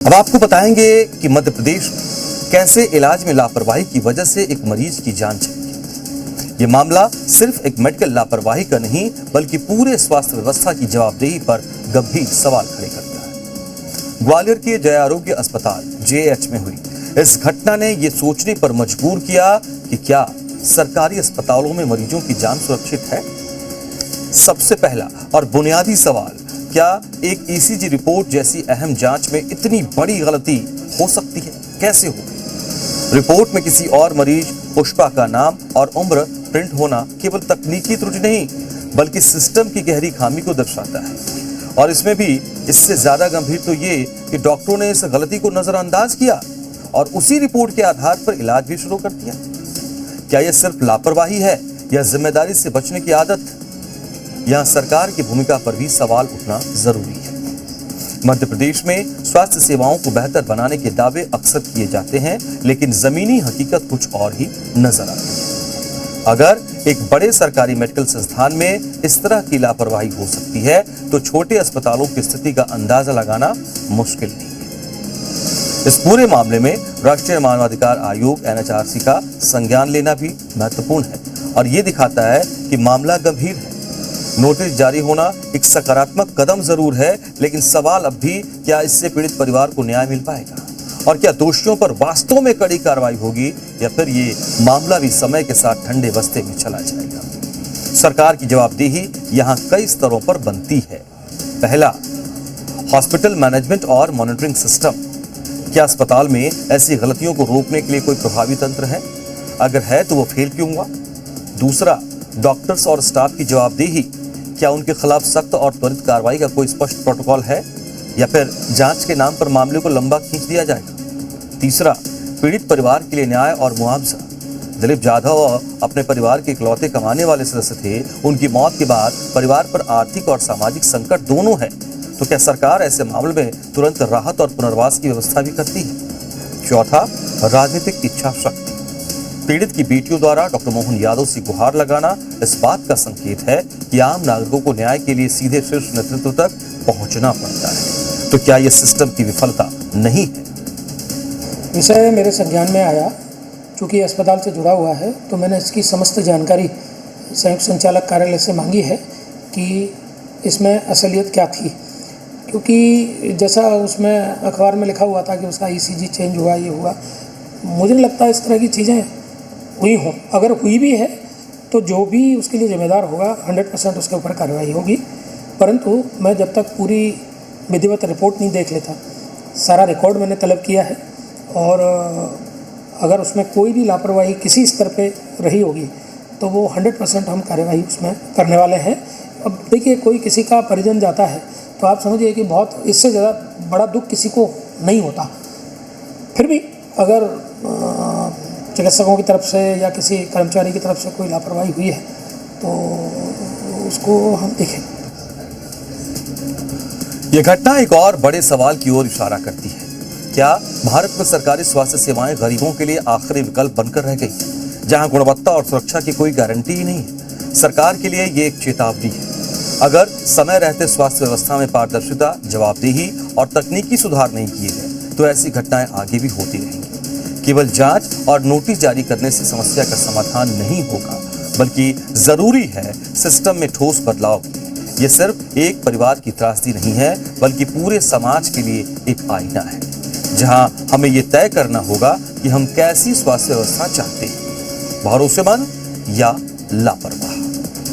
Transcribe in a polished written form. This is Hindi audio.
अब आपको बताएंगे कि मध्य प्रदेश कैसे इलाज में लापरवाही की वजह से एक मरीज की जान चली गई। ये मामला सिर्फ एक मेडिकल लापरवाही का नहीं बल्कि पूरे स्वास्थ्य व्यवस्था की जवाबदेही पर गंभीर सवाल खड़े करता है। ग्वालियर के जय आरोग्य अस्पताल JH में हुई इस घटना ने ये सोचने पर मजबूर किया कि क्या सरकारी अस्पतालों में मरीजों की जान सुरक्षित है। सबसे पहला और बुनियादी सवाल, क्या एक ECG रिपोर्ट जैसी अहम जांच में इतनी बड़ी गलती हो सकती है? कैसे हो गई? रिपोर्ट में किसी और मरीज पुष्पा का नाम और उम्र प्रिंट होना केवल तकनीकी त्रुटि नहीं बल्कि सिस्टम की गहरी खामी को दर्शाता है। और इसमें भी इससे ज्यादा गंभीर तो ये कि डॉक्टरों ने इस गलती को नजरअंदाज किया और उसी रिपोर्ट के आधार पर इलाज भी शुरू कर दिया। क्या यह सिर्फ लापरवाही है या जिम्मेदारी से बचने की आदत? यहां सरकार की भूमिका पर भी सवाल उठना जरूरी है। मध्य प्रदेश में स्वास्थ्य सेवाओं को बेहतर बनाने के दावे अक्सर किए जाते हैं, लेकिन जमीनी हकीकत कुछ और ही नजर आती है। अगर एक बड़े सरकारी मेडिकल संस्थान में इस तरह की लापरवाही हो सकती है तो छोटे अस्पतालों की स्थिति का अंदाजा लगाना मुश्किल नहीं है। इस पूरे मामले में राष्ट्रीय मानवाधिकार आयोग NHRC का संज्ञान लेना भी महत्वपूर्ण है और ये दिखाता है कि मामला गंभीर है। नोटिस जारी होना एक सकारात्मक कदम जरूर है, लेकिन सवाल अब भी, क्या इससे पीड़ित परिवार को न्याय मिल पाएगा और क्या दोषियों पर वास्तव में कड़ी कार्रवाई होगी या फिर ये मामला भी समय के साथ ठंडे बस्ते में चला जाएगा। सरकार की जवाबदेही यहाँ कई स्तरों पर बनती है। पहला, हॉस्पिटल मैनेजमेंट और मॉनिटरिंग सिस्टम। क्या अस्पताल में ऐसी गलतियों को रोकने के लिए कोई प्रभावी तंत्र है? अगर है तो वो फेल क्यों हुआ? दूसरा, डॉक्टर्स और स्टाफ की जवाबदेही। क्या उनके खिलाफ सख्त और त्वरित कार्रवाई का कोई स्पष्ट प्रोटोकॉल है या फिर जांच के नाम पर मामले को लंबा खींच दिया जाएगा? तीसरा, पीड़ित परिवार के लिए न्याय और मुआवजा। दिलीप यादव अपने परिवार के इकलौते कमाने वाले सदस्य थे। उनकी मौत के बाद परिवार पर आर्थिक और सामाजिक संकट दोनों है, तो क्या सरकार ऐसे मामले में तुरंत राहत और पुनर्वास की व्यवस्था भी करती है? चौथा, राजनीतिक इच्छा शक्ति। पीड़ित की बेटियों द्वारा डॉक्टर मोहन यादव से गुहार लगाना इस बात का संकेत है कि आम नागरिकों को न्याय के लिए सीधे शीर्ष नेतृत्व तक पहुंचना पड़ता है। तो क्या यह सिस्टम की विफलता नहीं है? विषय मेरे संज्ञान में आया। चूँकि अस्पताल से जुड़ा हुआ है तो मैंने इसकी समस्त जानकारी संयुक्त संचालक कार्यालय से मांगी है कि इसमें असलियत क्या थी, क्योंकि जैसा उसमें अखबार में लिखा हुआ था कि उसका ECG चेंज हुआ, ये हुआ। मुझे नहीं लगता इस तरह की चीज़ें हुई हों। अगर हुई भी है तो जो भी उसके लिए जिम्मेदार होगा 100% उसके ऊपर कार्रवाई होगी। परंतु मैं जब तक पूरी विधिवत रिपोर्ट नहीं देख लेता, सारा रिकॉर्ड मैंने तलब किया है और अगर उसमें कोई भी लापरवाही किसी स्तर पे रही होगी तो वो 100% हम कार्रवाई उसमें करने वाले हैं। अब देखिए, कोई किसी का परिजन जाता है तो आप समझिए कि बहुत इससे ज़्यादा बड़ा दुख किसी को नहीं होता। फिर भी अगर चिकित्सकों की तरफ से या किसी कर्मचारी की तरफ से कोई लापरवाही हुई है तो उसको हम देखें। यह घटना एक और बड़े सवाल की ओर इशारा करती है। क्या भारत में सरकारी स्वास्थ्य सेवाएं गरीबों के लिए आखिरी विकल्प बनकर रह गई, जहां गुणवत्ता और सुरक्षा की कोई गारंटी ही नहीं है? सरकार के लिए ये एक चेतावनी है। अगर समय रहते स्वास्थ्य व्यवस्था में पारदर्शिता, जवाबदेही और तकनीकी सुधार नहीं किए गए तो ऐसी घटनाएं आगे भी होती रहेंगी। केवल जांच और नोटिस जारी करने से समस्या का समाधान नहीं होगा, बल्कि जरूरी है सिस्टम में ठोस बदलाव। ये सिर्फ एक परिवार की त्रासदी नहीं है बल्कि पूरे समाज के लिए एक आईना है, जहां हमें ये तय करना होगा कि हम कैसी स्वास्थ्य व्यवस्था चाहते हैं, भरोसेमंद या लापरवाह।